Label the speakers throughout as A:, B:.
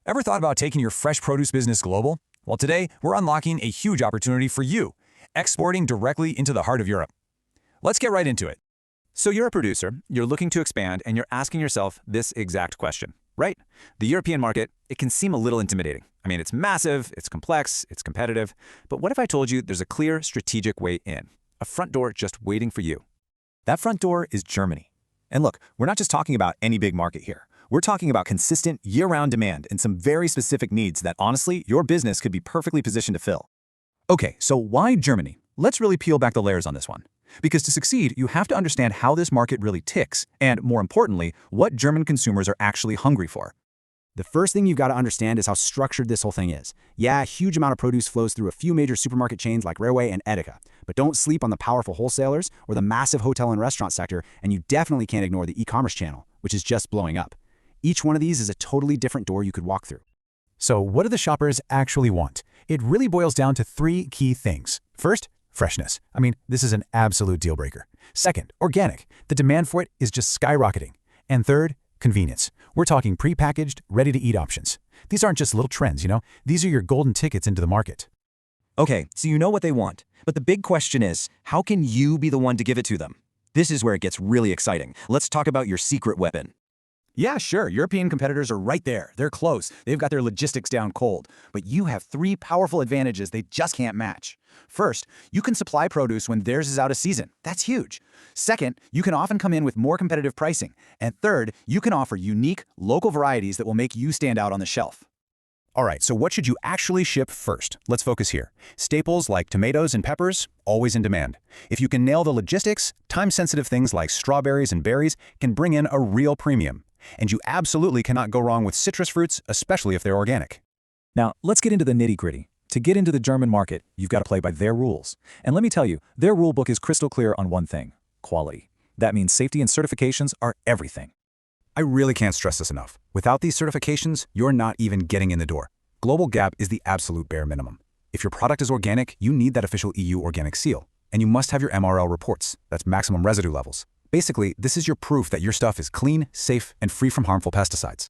A: Ever thought about taking your fresh produce business global? Well, today, we're unlocking a huge opportunity for you, exporting directly into the heart of Europe. Let's get right into it.
B: So you're a producer, you're looking to expand, and you're asking yourself this exact question, right? The European market, it can seem a little intimidating. I mean, it's massive, it's complex, it's competitive, but what if I told you there's a clear strategic way in, a front door just waiting for you?
C: That front door is Germany. And look, we're not just talking about any big market here. We're talking about consistent, year-round demand and some very specific needs that, honestly, your business could be perfectly positioned to fill. Okay, so why Germany? Let's really peel back the layers on this one. Because to succeed, you have to understand how this market really ticks, and more importantly, what German consumers are actually hungry for.
D: The first thing you've got to understand is how structured this whole thing is. Yeah, a huge amount of produce flows through a few major supermarket chains like Railway and Edeka, but don't sleep on the powerful wholesalers or the massive hotel and restaurant sector, and you definitely can't ignore the e-commerce channel, which is just blowing up. Each one of these is a totally different door you could walk through.
E: So what do the shoppers actually want? It really boils down to three key things. First, freshness. I mean, this is an absolute deal breaker. Second, organic. The demand for it is just skyrocketing. And third, convenience. We're talking prepackaged, ready-to-eat options. These aren't just little trends, These are your golden tickets into the market.
C: Okay, so you know what they want. But the big question is, how can you be the one to give it to them? This is where it gets really exciting. Let's talk about your secret weapon.
B: Yeah, sure, European competitors are right there. They're close. They've got their logistics down cold. But you have three powerful advantages they just can't match. First, you can supply produce when theirs is out of season. That's huge. Second, you can often come in with more competitive pricing. And third, you can offer unique, local varieties that will make you stand out on the shelf.
E: All right, so what should you actually ship first? Let's focus here. Staples like tomatoes and peppers, always in demand. If you can nail the logistics, time-sensitive things like strawberries and berries can bring in a real premium. And you absolutely cannot go wrong with citrus fruits, especially if they're organic.
C: Now, let's get into the nitty-gritty. To get into the German market, you've got to play by their rules. And let me tell you, their rule book is crystal clear on one thing: quality. That means safety and certifications are everything.
E: I really can't stress this enough. Without these certifications, you're not even getting in the door. Global Gap is the absolute bare minimum. If your product is organic, you need that official EU organic seal. And you must have your MRL reports. That's maximum residue levels. Basically, this is your proof that your stuff is clean, safe, and free from harmful pesticides.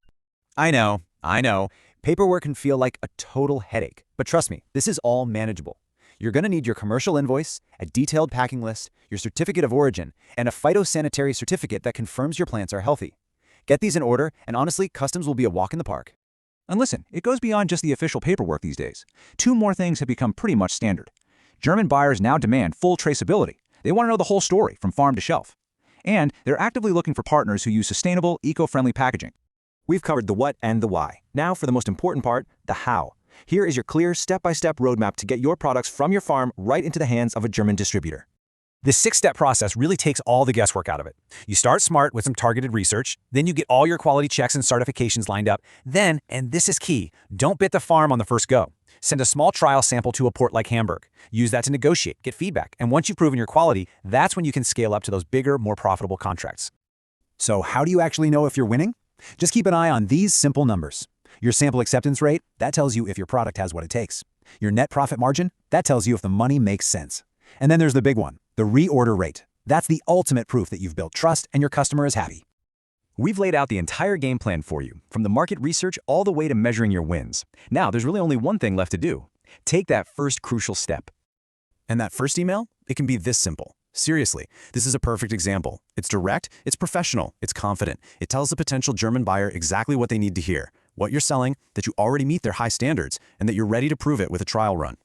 C: I know. Paperwork can feel like a total headache. But trust me, this is all manageable. You're going to need your commercial invoice, a detailed packing list, your certificate of origin, and a phytosanitary certificate that confirms your plants are healthy. Get these in order, and honestly, customs will be a walk in the park.
A: And listen, it goes beyond just the official paperwork these days. Two more things have become pretty much standard. German buyers now demand full traceability. They want to know the whole story from farm to shelf. And they're actively looking for partners who use sustainable, eco-friendly packaging.
C: We've covered the what and the why. Now for the most important part, the how. Here is your clear step-by-step roadmap to get your products from your farm right into the hands of a German distributor.
E: This six-step process really takes all the guesswork out of it. You start smart with some targeted research, then you get all your quality checks and certifications lined up. Then, and this is key, don't bid the farm on the first go. Send a small trial sample to a port like Hamburg. Use that to negotiate, get feedback, and once you've proven your quality, that's when you can scale up to those bigger, more profitable contracts.
D: So how do you actually know if you're winning? Just keep an eye on these simple numbers. Your sample acceptance rate, that tells you if your product has what it takes. Your net profit margin, that tells you if the money makes sense. And then there's the big one, the reorder rate. That's the ultimate proof that you've built trust and your customer is happy.
C: We've laid out the entire game plan for you, from the market research all the way to measuring your wins. Now, there's really only one thing left to do. Take that first crucial step.
D: And that first email, it can be this simple. Seriously, this is a perfect example. It's direct, it's professional, it's confident. It tells the potential German buyer exactly what they need to hear, what you're selling, that you already meet their high standards, and that you're ready to prove it with a trial run.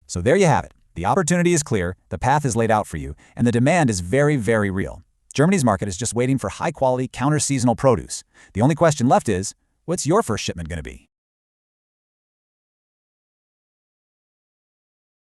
C: So there you have it. The opportunity is clear, the path is laid out for you, and the demand is very, very real. Germany's market is just waiting for high-quality, counter-seasonal produce. The only question left is, what's your first shipment going to be?